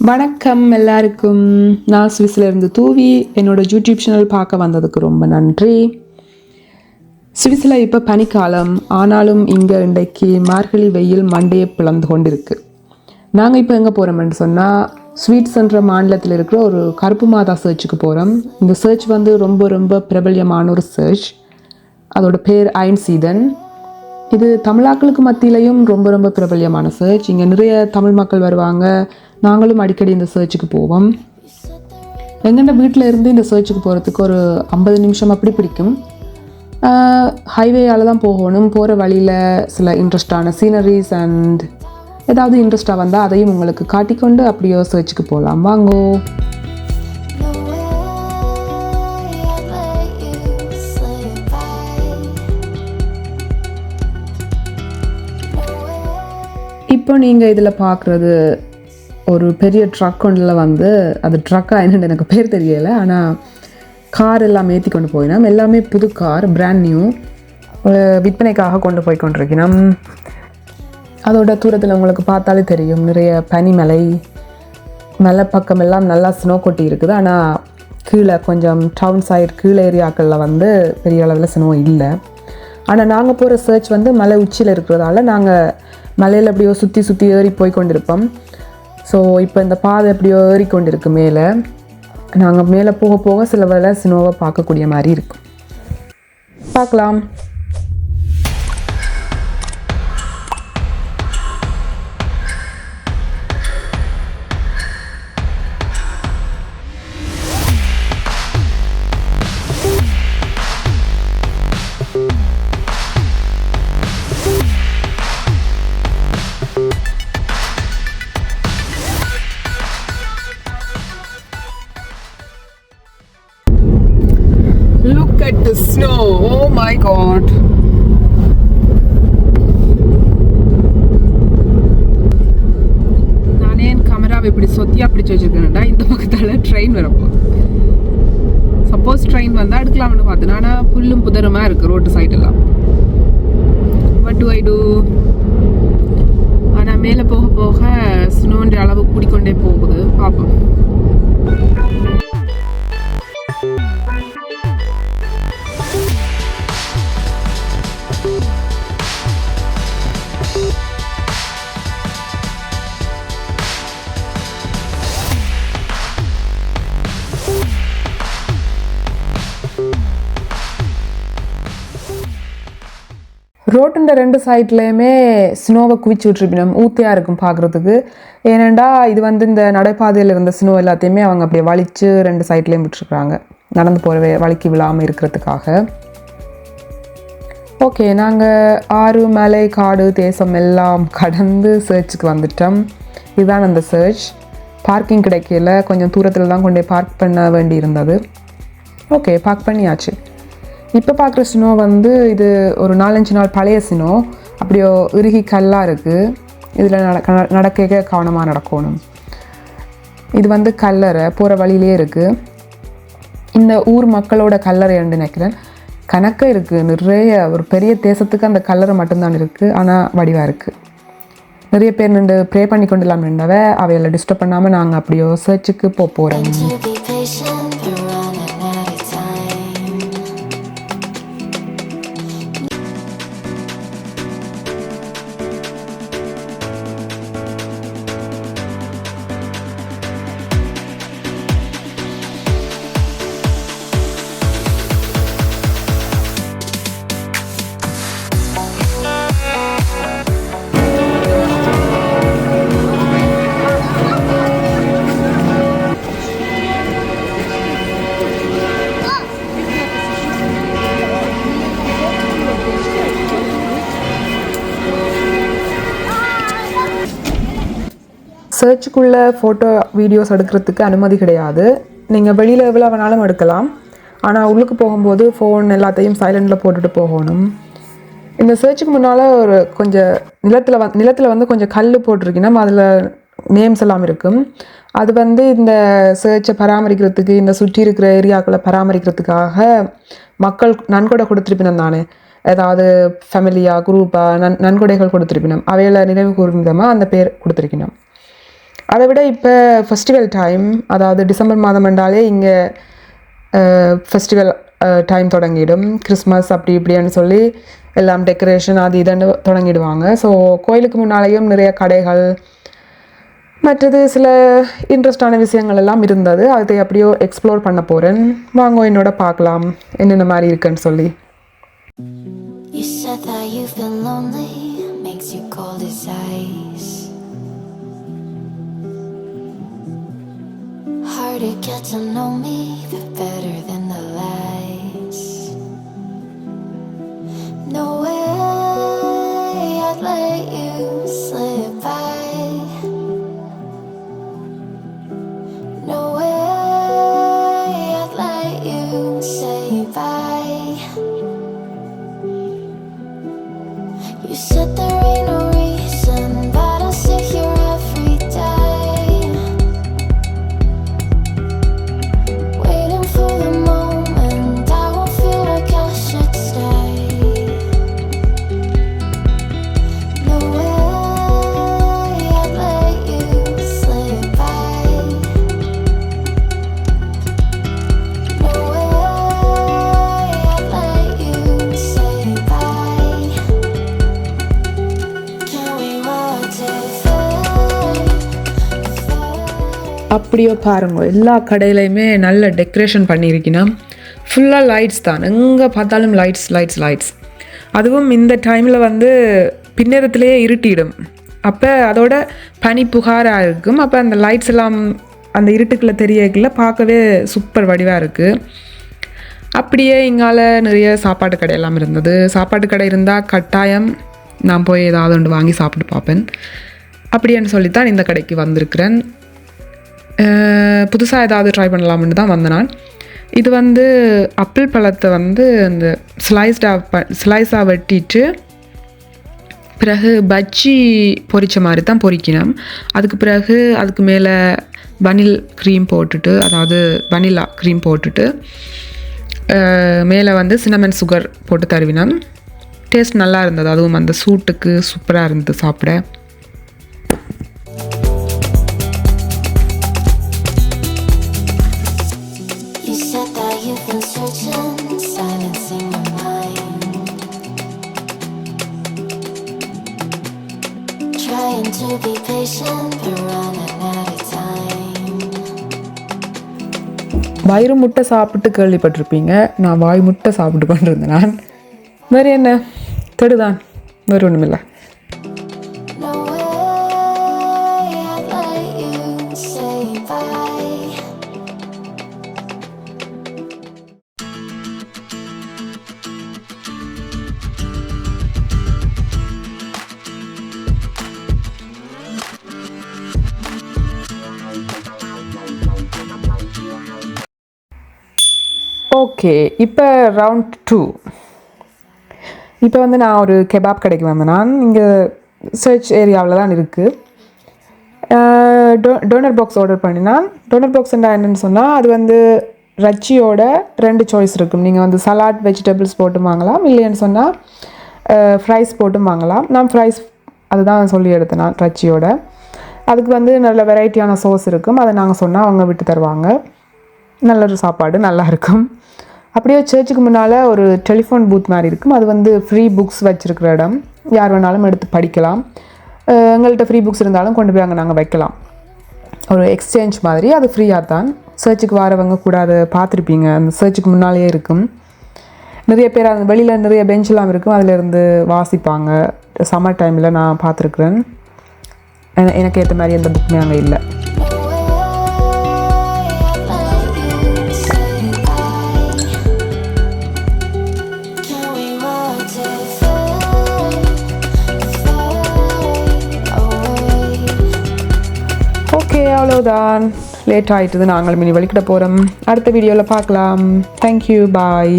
வணக்கம் எல்லாருக்கும். நான் சுவிஸில் இருந்து தூவி என்னோட யூடியூப் சேனல் பார்க்க வந்ததுக்கு ரொம்ப நன்றி. சுவிஸில் இப்போ பனிக்காலம், ஆனாலும் இங்கே இன்றைக்கு மார்கழி வெயில் மண்டையை பிளந்து கொண்டு இருக்கு. நாங்கள் இப்போ எங்கே போகிறோம்னு சொன்னால் ஸ்வீட்ஸ் என்ற மாநிலத்தில் இருக்கிற ஒரு கருப்பு மாதா சர்ச்சுக்கு போகிறோம். இந்த சர்ச் வந்து ரொம்ப ரொம்ப பிரபல்யமான ஒரு சர்ச். அதோட பேர் ஐன்சீதன். இது தமிழாக்களுக்கு மத்தியிலையும் ரொம்ப ரொம்ப பிரபல்யமான சர்ச். இங்கே நிறைய தமிழ் மக்கள் வருவாங்க. நாங்களும் அடிக்கடி இந்த சர்ச்சுக்கு போவோம். எங்கெண்ட வீட்டில் இருந்து இந்த சர்ச்சுக்கு போகிறதுக்கு ஒரு 50 நிமிஷம் அப்படி பிடிக்கும். ஹைவேயால் தான் போகணும். போகிற வழியில் சில இன்ட்ரெஸ்டான சீனரிஸ் அண்ட் ஏதாவது இன்ட்ரெஸ்டாக வந்தால் அதையும் உங்களுக்கு காட்டிக்கொண்டு அப்படியோ சர்ச்சுக்கு போகலாம். வாங்கோ. இப்போ நீங்கள் இதில் பார்க்குறது ஒரு பெரிய ட்ரக் ஒன்றில் வந்து அது ட்ரக்காக என்னென்னு எனக்கு பேர் தெரியலை, ஆனால் கார் எல்லாம் ஏற்றி கொண்டு போயினோம். எல்லாமே புது கார், பிராண்ட் நியூ, விற்பனைக்காக கொண்டு போய் கொண்டிருக்கணும். அதோட தூரத்தில் உங்களுக்கு பார்த்தாலே தெரியும் நிறைய பனிமலை, மலை பக்கம் எல்லாம் நல்லா ஸ்னோ கொட்டி இருக்குது. ஆனால் கீழே கொஞ்சம் டவுன் சைடு கீழே ஏரியாக்களில் வந்து பெரிய அளவில் ஸ்னோ இல்லை. ஆனால் நாங்கள் போகிற சர்ச் வந்து மலை உச்சியில் இருக்கிறதால நாங்கள் மலையில் எப்படியோ சுற்றி சுற்றி ஏறி போய் கொண்டிருப்போம். ஸோ இப்போ இந்த பாதை எப்படியோ ஏறிக்கொண்டிருக்கு மேலே. நாங்கள் மேலே போக போக சில வேளை ஸ்னோவை பார்க்கக்கூடிய மாதிரி இருக்கும். பார்க்கலாம். Look at the snow. Oh my god. நானே என் கேமராவை இப்படி சொத்தியாக பிடிச்சி வச்சுருக்கேன்டா. இந்த பக்கத்தால் ட்ரெயின் வரப்போகுது. சப்போஸ் ட்ரெயின் வந்தால் எடுக்கலாம்னு பார்த்தேன். ஆனால் புல்லும் புதருமா இருக்குது ரோட்டு சைடெல்லாம். what do I do? ஆனால் மேலே போக போக ஸ்னோன்ற அளவு கூடிக்கொண்டே போகுது. பார்ப்போம். ரோட்டுன்ற 2 சைட்லேயுமே ஸ்னோவை குவிச்சு விட்டுருப்பினோம். ஊத்தியாக இருக்கும் பார்க்குறதுக்கு. ஏனெண்டா இது வந்து இந்த நடைபாதையில் இருந்த ஸ்னோ எல்லாத்தையுமே அவங்க அப்படியே வலிச்சு 2 சைட்லேயும் விட்டுருக்குறாங்க, நடந்து போகிற வலிக்கு விழாமல் இருக்கிறதுக்காக. ஓகே, நாங்கள் ஆறு, மலை, காடு, தேசம் எல்லாம் கடந்து சர்ச்சுக்கு வந்துட்டோம். இதுதான் அந்த சர்ச். பார்க்கிங் கிடைக்கல, கொஞ்சம் தூரத்தில் தான் கொண்டு பார்க் பண்ண வேண்டி இருந்தது. ஓகே, பார்க் பண்ணியாச்சு. இப்போ பார்க்குற ஸ்னோ வந்து இது ஒரு 4-5 நாள் பழைய ஸ்னோ. அப்படியோ இறுகி கல்லாக இருக்குது. இதில் நடக்க கவனமாக நடக்கணும். இது வந்து கல்லறை போகிற வழியிலே இருக்குது. இந்த ஊர் மக்களோட கல்லறை என்று நினைக்கிறேன். கணக்காக இருக்குது. நிறைய ஒரு பெரிய தேசத்துக்கு அந்த கல்லறை மட்டும்தான் இருக்குது. ஆனால் வடிவாக இருக்குது. நிறைய பேர் நின்று ப்ரே பண்ணி கொண்டு இல்லாமல் நின்றவ அவையெல்லாம் டிஸ்டர்ப் பண்ணாமல் நாங்கள் அப்படியோ சர்ச்சுக்கு போகிறோம். சர்ச்சுக்குள்ளே ஃபோட்டோ வீடியோஸ் எடுக்கிறதுக்கு அனுமதி கிடையாது. நீங்கள் வெளியில் எவ்வளோ வேணாலும் எடுக்கலாம். ஆனால் உள்ளுக்கு போகும்போது ஃபோன் எல்லாத்தையும் சைலண்டில் போட்டுட்டு போகணும். இந்த சர்ச்சுக்கு முன்னால் ஒரு கொஞ்சம் நிலத்தில் வந்து கொஞ்சம் கல் போட்டிருக்கீங்கன்னா அதில் நேம்ஸ் எல்லாம் இருக்கும். அது வந்து இந்த சர்ச்சை பராமரிக்கிறதுக்கு, இந்த சுற்றி இருக்கிற ஏரியாக்களை பராமரிக்கிறதுக்காக மக்கள் நன்கொடை கொடுத்துருப்பினோம். தானே ஏதாவது ஃபேமிலியாக குரூப்பாக நன்கொடைகள் கொடுத்துருப்பினோம். அவையில் நினைவு கூர்ந்த விதமாக அந்த பேர் கொடுத்துருக்கணும். அதை விட இப்போ ஃபெஸ்டிவல் டைம், அதாவது டிசம்பர் மாதம் என்றாலே இங்கே ஃபெஸ்டிவல் டைம் தொடங்கிடும். கிறிஸ்மஸ் அப்படி இப்படின்னு சொல்லி எல்லாம் டெக்கரேஷன் அது இதுன்னு தொடங்கிடுவாங்க. ஸோ கோயிலுக்கு முன்னாலேயும் நிறைய கடைகள் மற்றது சில இன்ட்ரெஸ்டான விஷயங்கள் எல்லாம் இருந்தது. அதை அப்படியோ எக்ஸ்ப்ளோர் பண்ண போகிறேன். வாங்க என்னோட பார்க்கலாம் என்னென்ன மாதிரி இருக்குன்னு சொல்லி. You said that you've been lonely, makes you cold as ice. Hard to get to know me, but better than the lies. No way I'd let you slip by. No way I'd let you say bye. You said there ain't no reason, but I'll sit here every day, waiting for the moment I won't feel like I should stay. No way I'd let you slip by. No way I'd let you say bye. Can we watch it fade? அப்படியோ பாருங்க, எல்லா கடையிலையுமே நல்ல decoration பண்ணியிருக்கணும். ஃபுல்லாக lights தான், எங்கே பார்த்தாலும் lights lights lights. அதுவும் இந்த டைமில் வந்து பின்னேரத்துலேயே இருட்டிடும். அப்போ அதோட பனி புகாராக இருக்கும். அப்போ அந்த லைட்ஸ் எல்லாம் அந்த இருட்டுக்குள்ளே தெரியக்குள்ள பார்க்கவே சூப்பர் வடிவாக இருக்குது. அப்படியே இங்கால நிறைய சாப்பாட்டு கடையெல்லாம் இருந்தது. சாப்பாட்டு கடை இருந்தால் கட்டாயம் நான் போய் ஏதாவது ஒன்று வாங்கி சாப்பிட்டு பார்ப்பேன். அப்படின்னு சொல்லித்தான் இந்த கடைக்கு வந்திருக்கிறேன். புதுசாக ஏதாவது ட்ரை பண்ணலாம்னு தான் வந்தேன் நான். இது வந்து ஆப்பிள் பழத்தை வந்து இந்த ஸ்லைஸாக வெட்டிட்டு பிறகு பஜ்ஜி பொரித்த மாதிரி தான் பொரிக்கணும். அதுக்கு பிறகு அதுக்கு மேலே வனில் க்ரீம் போட்டுட்டு, அதாவது வனிலா க்ரீம் போட்டுட்டு மேலே வந்து சின்னமன் சுகர் போட்டு தருவினோம். டேஸ்ட் நல்லா இருந்தது. அதுவும் அந்த சூட்டுக்கு சூப்பராக இருந்தது சாப்பிட. You said that you've been searching, silencing your mind, trying to be patient but running out of time. வயிறு முட்டை சாப்பிட்டு கேள்விப்பட்டிருப்பீங்க. நான் வாய் முட்டை சாப்பிட்டு கொண்டிருந்தேன். நான் வேறு என்ன தெடுதான், வேறு ஒன்றுமில்லை. No way I'd let you say bye. Okay, இப்போ ரவுண்ட் 2. இப்போ வந்து நான் ஒரு கெபாப் கடைக்கு வந்தேன். நான் இங்கே சர்ச் ஏரியாவில் தான் இருக்குது. டோனர் பாக்ஸ் ஆர்டர் பண்ணினான். டோனர் பாக்ஸ்ன்றா என்னென்னு சொன்னால், அது வந்து ரச்சியோட 2 சாய்ஸ் இருக்கும். நீங்கள் வந்து சலாட் வெஜிடபிள்ஸ் போட்டு வாங்கலாம், இல்லைன்னு சொன்னால் ஃப்ரைஸ் போட்டு வாங்கலாம். நான் ஃப்ரைஸ் அதுதான் சொல்லி எடுத்தேன் நான் ரச்சியோட. அதுக்கு வந்து நல்ல வெரைட்டியான சோஸ் இருக்கும். அதை நாங்கள் சொன்னால் அவங்க விட்டு தருவாங்க. நல்ல ஒரு சாப்பாடு, நல்லா இருக்கும். அப்படியே சர்ச்சுக்கு முன்னால் ஒரு டெலிஃபோன் பூத் மாதிரி இருக்கும். அது வந்து ஃப்ரீ புக்ஸ் வச்சுருக்கிற இடம். யார் வேணாலும் எடுத்து படிக்கலாம். எங்கள்கிட்ட ஃப்ரீ புக்ஸ் இருந்தாலும் கொண்டு போய் அங்கே நாங்கள் வைக்கலாம். ஒரு எக்ஸ்சேஞ்ச் மாதிரி. அது ஃப்ரீயாக தான். சர்ச்சுக்கு வரவங்க கூட அதை பார்த்துருப்பீங்க. அந்த சர்ச்சுக்கு முன்னாலேயே இருக்கும். நிறைய பேர் அந்த வெளியில் நிறைய பெஞ்செலாம் இருக்கும், அதிலேருந்து வாசிப்பாங்க. சம்மர் டைமில் நான் பார்த்துருக்குறேன். எனக்கு ஏற்ற மாதிரி எந்த புக்குமே அங்கே இல்லை. அவ்வளோதான், லேட் ஆகிட்டுது. நாங்களும் இனி வலிக்கிட போகிறோம். அடுத்த வீடியோவில் பார்க்கலாம். தேங்க்யூ, பாய்.